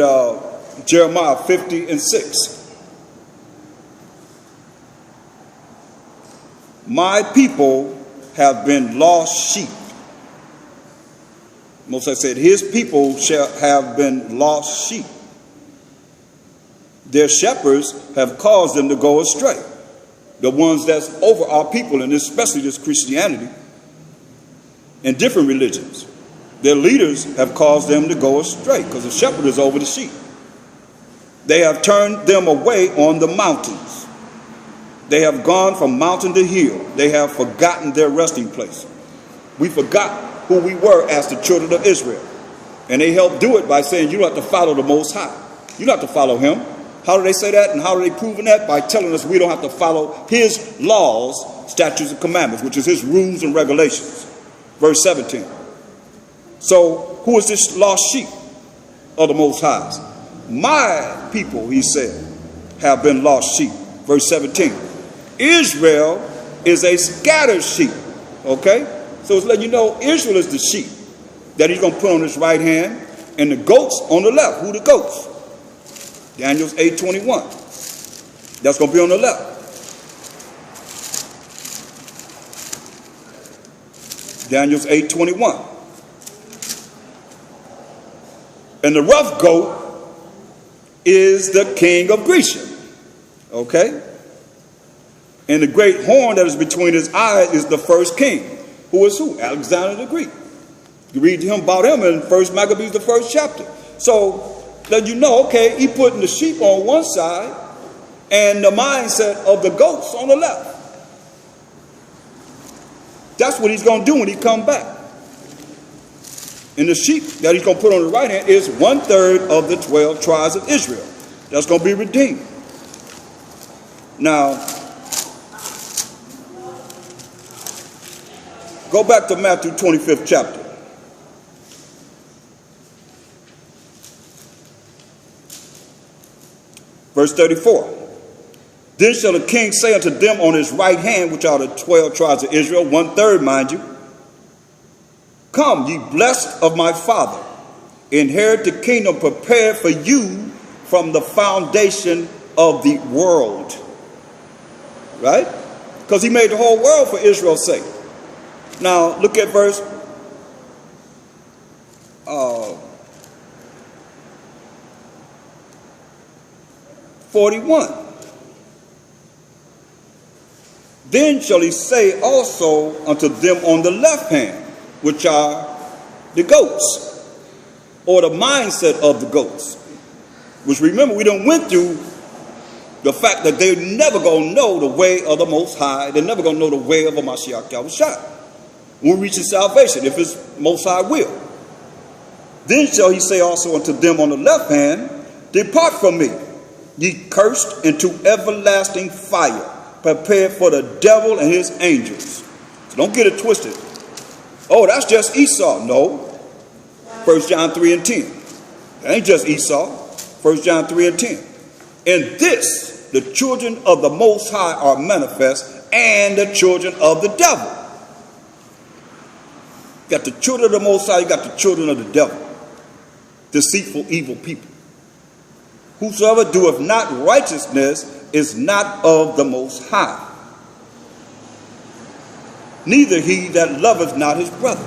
Jeremiah 50:6. My people have been lost sheep. Moses said, his people shall have been lost sheep. Their shepherds have caused them to go astray. The ones that's over our people, and especially this Christianity. in different religions. Their leaders have caused them to go astray because the shepherd is over the sheep. They have turned them away on the mountains. They have gone from mountain to hill. They have forgotten their resting place. We forgot who we were as the children of Israel. And they helped do it by saying, you don't have to follow the Most High. You don't have to follow him. How do they say that? And how are they proving that? By telling us we don't have to follow his laws, statutes, and commandments, which is his rules and regulations. Verse 17. So who is this lost sheep of the Most High? My people, he said, have been lost sheep. Verse 17. Israel is a scattered sheep. Okay? So it's letting you know Israel is the sheep that he's going to put on his right hand, and the goats on the left. Who the goats? Daniel's 8:21. That's going to be on the left. Daniel's 8:21. And the rough goat is the king of Grecia. Okay? And the great horn that is between his eyes is the first king. Who is who? Alexander the Greek. You read him about him in 1 Maccabees, the 1st chapter. So that you know, okay, he putting the sheep on one side and the mindset of the goats on the left. That's what he's going to do when he come back. And the sheep that he's going to put on the right hand is 1/3 of the 12 tribes of Israel. That's going to be redeemed. Now, go back to Matthew 25th chapter. Verse 34. Then shall the king say unto them on his right hand, which are the 12 tribes of Israel, 1/3, mind you, come, ye blessed of my Father, inherit the kingdom prepared for you from the foundation of the world. Right? Because he made the whole world for Israel's sake. Now, look at verse 41. Then shall he say also unto them on the left hand, which are the goats, or the mindset of the goats. Which remember, we done went through the fact that they're never going to know the way of the Most High. They're never going to know the way of a Mashiach Yahushua. When we reach the salvation, if it's Most High will. Then shall he say also unto them on the left hand, depart from me, ye cursed, into everlasting fire, prepared for the devil and his angels. So don't get it twisted. Oh, that's just Esau. No. 1 John 3:10. That ain't just Esau. 1 John 3:10. In this, the children of the Most High are manifest, and the children of the devil. You got the children of the Most High, you got the children of the devil. Deceitful, evil people. Whosoever doeth not righteousness is not of the Most High, neither he that loveth not his brother.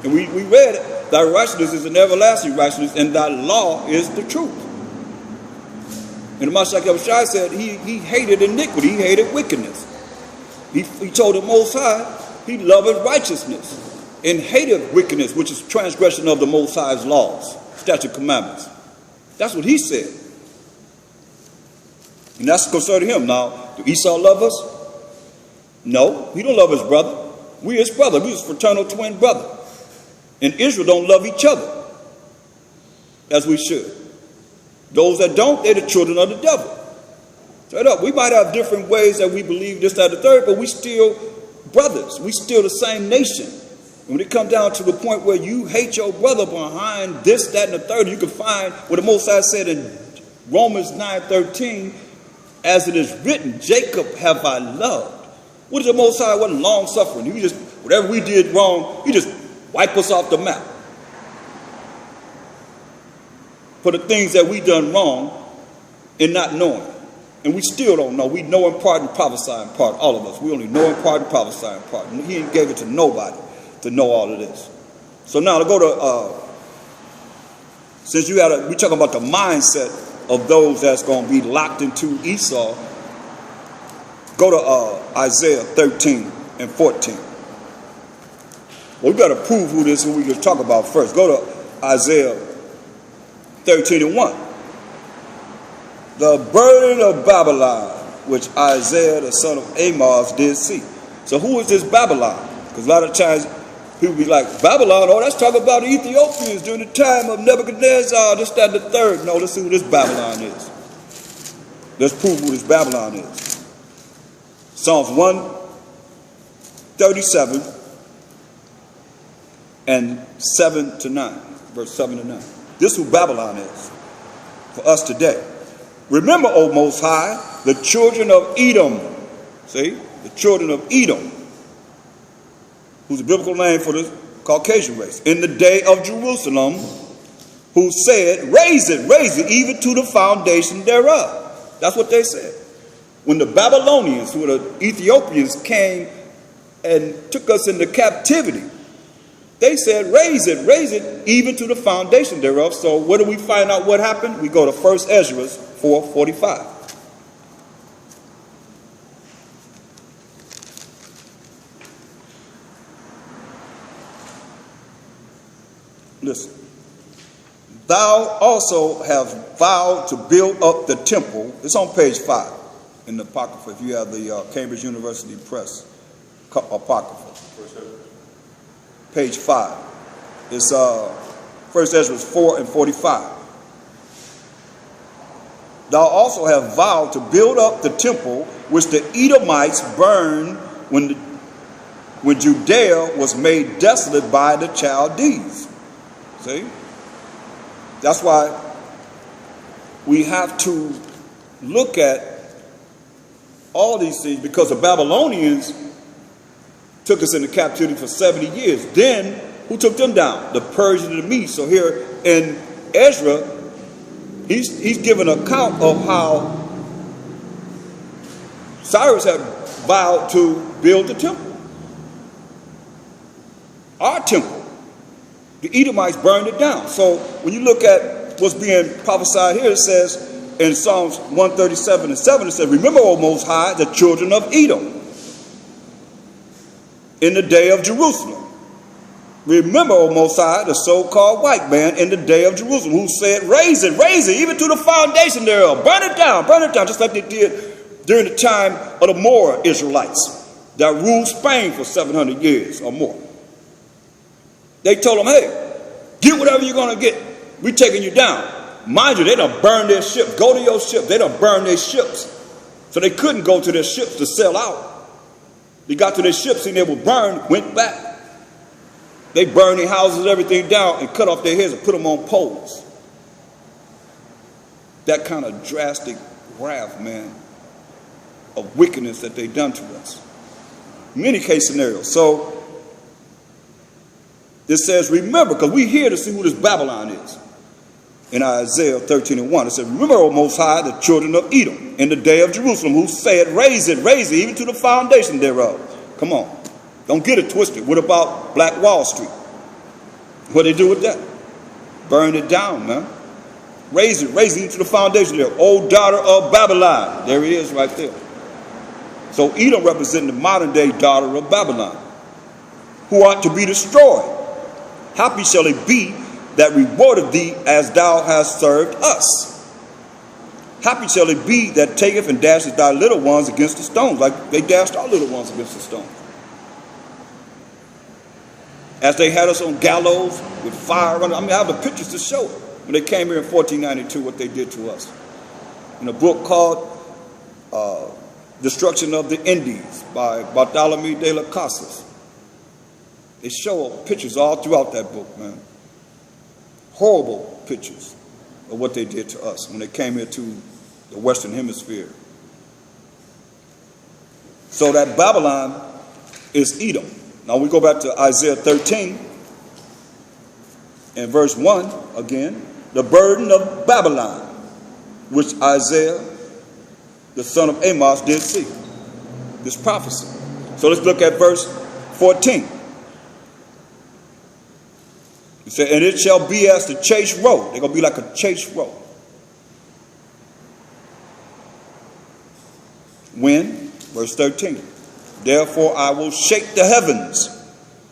And we read it. Thy righteousness is an everlasting righteousness, and thy law is the truth. And the Mashiach Yahushua said he hated iniquity, he hated wickedness. He told the Most High he loveth righteousness and hated wickedness, which is transgression of the Most High's laws, statute, commandments. That's what he said. And that's concerning him. Now, do Esau love us? No, he don't love his brother. We his brother. We his fraternal twin brother. And Israel don't love each other as we should. Those that don't, they're the children of the devil. Straight up. We might have different ways that we believe this, that, the third, but we still brothers. We still the same nation. When it comes down to the point where you hate your brother behind this, that, and the third, you can find what the Most High said in Romans 9:13, as it is written, Jacob have I loved. What is the Most High? Wasn't long suffering. He just, whatever we did wrong, he just wipe us off the map. For the things that we done wrong and not knowing. And we still don't know. We know in part and prophesy in part, all of us. We only know in part and prophesy in part. And he ain't gave it to nobody to know all of this. So now to go to, since we talking about the mindset of those that's going to be locked into Esau, go to Isaiah 13. and 14. Well, we got to prove who we can talk about first. Go to Isaiah 13 and 1. The burden of Babylon, which Isaiah the son of Amos did see. So who is this Babylon? Because a lot of times people be like, Babylon, oh, that's talking about the Ethiopians during the time of Nebuchadnezzar, this, that, and the third. No, let's see who this Babylon is. Let's prove who this Babylon is. Psalms 137 and 7 to 9. Verse 7 to 9. This is who Babylon is for us today. Remember, O Most High, the children of Edom. See? The children of Edom, who's a biblical name for the Caucasian race. In the day of Jerusalem, who said, raise it, even to the foundation thereof. That's what they said. When the Babylonians, who were the Ethiopians, came and took us into captivity, they said, raise it, even to the foundation thereof. So where do we find out what happened? We go to 1 Ezra 4:45. Listen. Thou also have vowed to build up the temple. It's on page 5 in the Apocrypha, if you have the Cambridge University Press Apocrypha. Page 5. It's 1 Ezra 4 and 45. Thou also have vowed to build up the temple which the Edomites burned when Judea was made desolate by the Chaldees. See? That's why we have to look at all these things, because the Babylonians took us into captivity for 70 years. Then, who took them down? The Persians and the Medes. So here in Ezra, he's giving an account of how Cyrus had vowed to build the temple. Our temple. The Edomites burned it down. So when you look at what's being prophesied here, it says in Psalms 137 and 7, it says, remember, O Most High, the children of Edom in the day of Jerusalem. Remember, O Most High, the so-called white man in the day of Jerusalem, who said, raise it, even to the foundation thereof. Burn it down, just like they did during the time of the Moor Israelites that ruled Spain for 700 years or more. They told them, hey, get whatever you're going to get. We're taking you down. Mind you, they done burned their ships. Go to your ship. They done burned their ships. So they couldn't go to their ships to sell out. They got to their ships and they were burned, went back. They burned their houses, everything down, and cut off their heads and put them on poles. That kind of drastic wrath, man, of wickedness that they done to us. Many case scenarios. So this says, remember, because we're here to see who this Babylon is. In Isaiah 13 and 1, it says, remember, O Most High, the children of Edom, in the day of Jerusalem, who said, raise it, even to the foundation thereof. Come on. Don't get it twisted. What about Black Wall Street? What they do with that? Burn it down, man. Raise it even to the foundation thereof. O daughter of Babylon. There he is right there. So Edom representing the modern day daughter of Babylon, who ought to be destroyed. Happy shall it be that rewardeth thee as thou hast served us. Happy shall it be that taketh and dasheth thy little ones against the stones, like they dashed our little ones against the stones. As they had us on gallows with fire running. I mean, I have the pictures to show it. When they came here in 1492, what they did to us. In a book called Destruction of the Indies by Bartholomew de las Casas. They show pictures all throughout that book, man. Horrible pictures of what they did to us when they came here to the Western Hemisphere. So that Babylon is Edom. Now we go back to Isaiah 13 and verse 1 again. The burden of Babylon, which Isaiah, the son of Amos, did see. This prophecy. So let's look at verse 14. He said, and it shall be as the chase road. They're going to be like a chase road. When, verse 13, Therefore I will shake the heavens